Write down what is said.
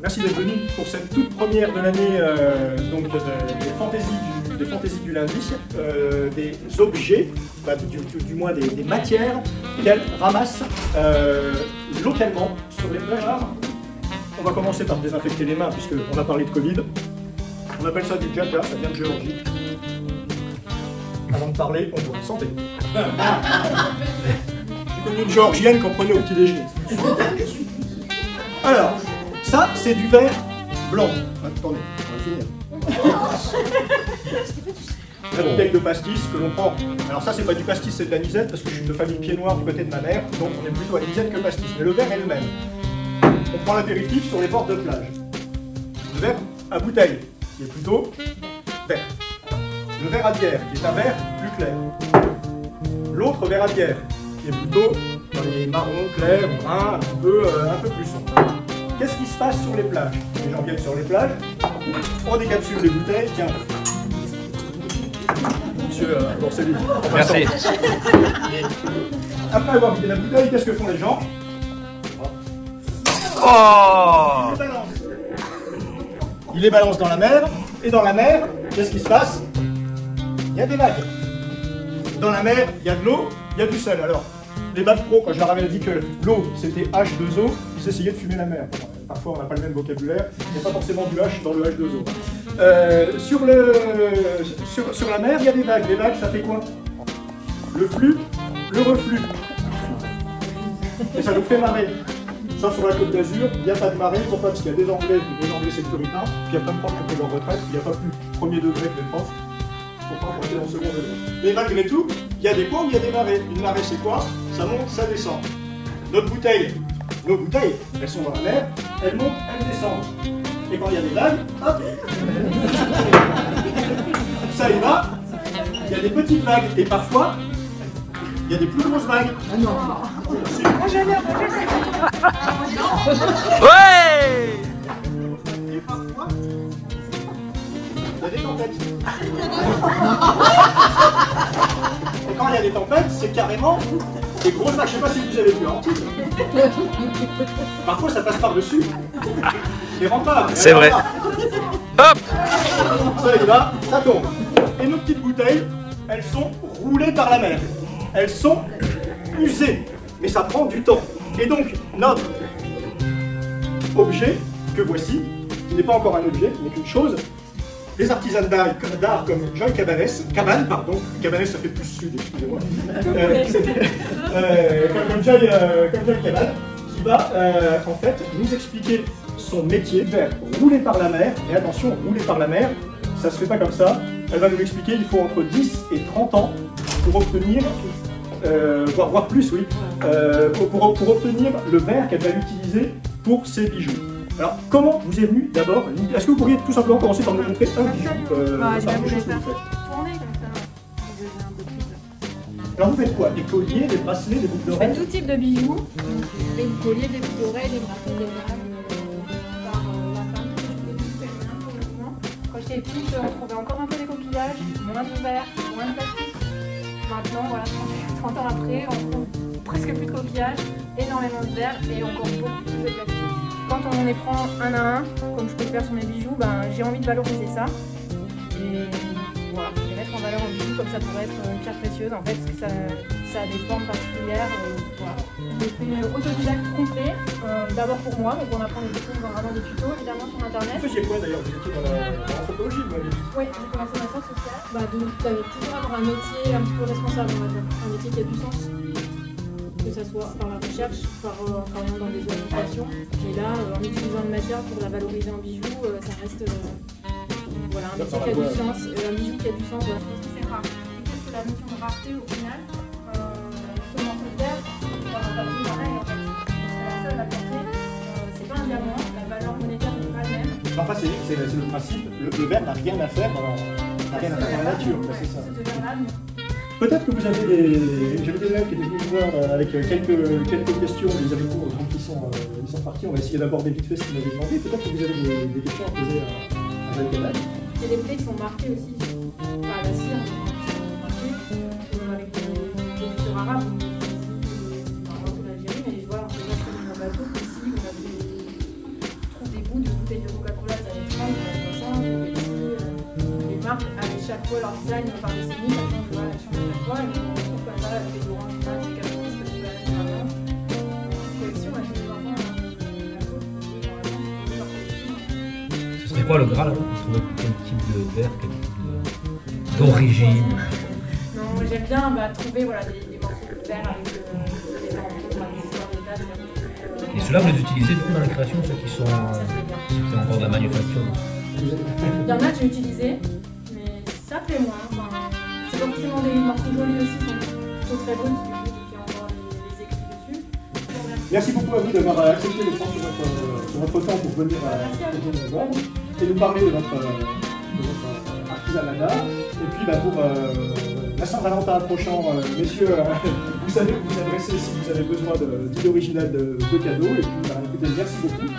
Merci d'être venu pour cette toute première de l'année des fantaisies du lundi, des objets, du moins des matières qu'elle ramasse localement sur les plages. On va commencer par désinfecter les mains puisqu'on a parlé de Covid. On appelle ça du jaja, ça vient de Géorgie. Avant de parler, on doit santé. J'ai connu une Géorgienne qu'on prenait au petit déjeuner. Alors, ça c'est du verre blanc. Attendez, on va finir. La bouteille de pastis que l'on prend. Alors ça c'est pas du pastis, c'est de la nisette parce que je suis de famille pied noir du côté de ma mère, donc on est plutôt à nisette que pastis. Mais le verre est le même. On prend l'apéritif sur les bords de plage. Le verre à bouteille, qui est plutôt vert. Le verre à bière, qui est un verre plus clair. L'autre verre à bière, qui est plutôt dans les marrons clairs, bruns, un peu plus sombre. Qu'est-ce qui se passe sur les plages? Les gens viennent sur les plages, on décapsule les bouteilles, tiens. Monsieur Borselli. Merci. Après avoir vidé la bouteille, qu'est-ce que font les gens? Oh! Il les balance dans la mer, et dans la mer, qu'est-ce qui se passe? Il y a des vagues. Dans la mer, il y a de l'eau, il y a du sel. Alors, les bacs pro, quand je leur avais dit que l'eau c'était H2O, ils essayaient de fumer la mer. Parfois, on n'a pas le même vocabulaire, il n'y a pas forcément du H dans le H2O. Sur la mer, il y a des vagues. Les vagues, ça fait quoi? Le flux, le reflux. Et ça nous fait marrer. Sauf sur la Côte d'Azur, il n'y a pas de marée. Pourquoi? Parce qu'il y a des Anglais c'est puritains, puis il y a plein de profs qui ont pris leur retraite, il n'y a pas plus premier degré que les profs. Pourquoi on est dans le second degré? Mais malgré tout, il y a des points où il y a des marées. Une marée, c'est quoi? Ça monte, ça descend. Nos bouteilles, elles sont dans la mer, elles montent, elles descendent. Et quand il y a des vagues, hop, ça y va, il y a des petites vagues. Et parfois, il y a des plus grosses vagues. Ah non. Ouais! Et parfois, il y a des tempêtes. Et quand il y a des tempêtes, c'est carrément des grosses vagues. Je ne sais pas si vous avez vu en titre. Parfois, ça passe par-dessus. Les remparts. C'est vrai. Hop! Ça y va, ça tombe. Et nos petites bouteilles, elles sont roulées par la mer. Elles sont usées. Mais ça prend du temps. Et donc, notre objet, que voici, qui n'est pas encore un objet, mais qu'une chose, les artisans d'art comme Joy Cabanes, Cabanes ça fait plus sud, excusez-moi, comme Joy Cabanes, qui va en fait nous expliquer son métier, faire rouler par la mer, et attention, rouler par la mer, ça se fait pas comme ça, elle va nous l'expliquer, il faut entre 10 et 30 ans pour obtenir, voire plus, oui, pour obtenir le verre qu'elle va utiliser pour ses bijoux. Alors, comment vous est venu d'abord l'idée? Est-ce que vous pourriez tout simplement commencer par nous montrer un bijou Je vais vous chose que faire vous faites? tourner comme ça. Alors, vous faites quoi? Des colliers, des bracelets, des boucles Je fais d'oreilles? tout type de bijoux, des colliers, des boucles d'oreilles, des bracelets, des bagues, par la femme, je fais tout féminin pour le moment. Quand j'étais petite, on trouvait encore un peu des coquillages, moins de verre, moins de plastique. Maintenant, voilà, 30 ans après, on trouve presque plus de coquillages, énormément de verre et encore beaucoup plus de plastique. Quand on les prend un à un, comme je peux le faire sur mes bijoux, j'ai envie de valoriser ça. Et voilà, les mettre en valeur en bijoux comme ça pourrait être une pierre précieuse en fait, parce que ça a des formes particulières. Voilà. J'ai fait une autodidacte complet, d'abord pour moi, donc on apprend des techniques dans vraiment des tutos, évidemment sur internet. Vous faisiez quoi d'ailleurs? Vous étiez dans l'anthropologie, vous m'avez dit? Oui, j'ai commencé ma science sociale. Toujours avoir un métier un petit peu responsable, on va dire. Un métier qui a du sens. Que ce soit par la recherche, en travaillant dans des associations. Et là, en utilisant une matière pour la valoriser en bijoux, ça reste voilà, un métier qui a du sens, un bijou qui a du sens. Voilà. Je pense que c'est rare. Qu'est-ce que la notion de rareté au final? Ce morceau de verre, on n'a pas besoin pareil en fait. C'est la seule à porter. C'est pas un diamant, la valeur monétaire n'est pas la même. Enfin, c'est le principe, le verre n'a rien à faire dans la nature, c'est ça. Peut-être que vous avez j'avais des élèves qui étaient venus nous voir avec quelques questions, les amis qui sont partis, on va essayer d'aborder vite fait ce qu'ils m'avaient demandé. Peut-être que vous avez des questions à poser à Joy Cabanes. Il y a des bouteilles qui sont marquées aussi par la cire, qui sont marquées avec des écritures arabes, dans l'Algérie, mais voilà, on peut mettre sur un bateau ici, on trouve des bouts de marques, à chaque fois, leur design par décennie, ça change la l'action de chaque fois. Et on retrouve comme ça avec des oranges, c'est caprice, parce que la même collection, j'ai des enfants, Ce serait quoi le Graal alors? Vous trouvez quel type de verre, quel type d'origine? Non, moi j'aime bien trouver voilà, des morceaux de verre avec des histoires de dates. Et ceux-là, vous les utilisez beaucoup dans la création, ceux qui sont encore de la manufacture? Il y en a que j'ai utilisé, mais ça plaît moins. Enfin, c'est pas forcément des morceaux jolis aussi, ils sont plutôt très beaux, parce que il y a encore les écrits dessus. Merci beaucoup à vous d'avoir accepté le temps sur votre temps pour venir nous voir et nous parler de votre artisanat. Et puis pour la Saint-Valentin approchant, messieurs, vous savez vous adresser si vous avez besoin d'idées originales de cadeaux. Et puis écoutez, merci beaucoup.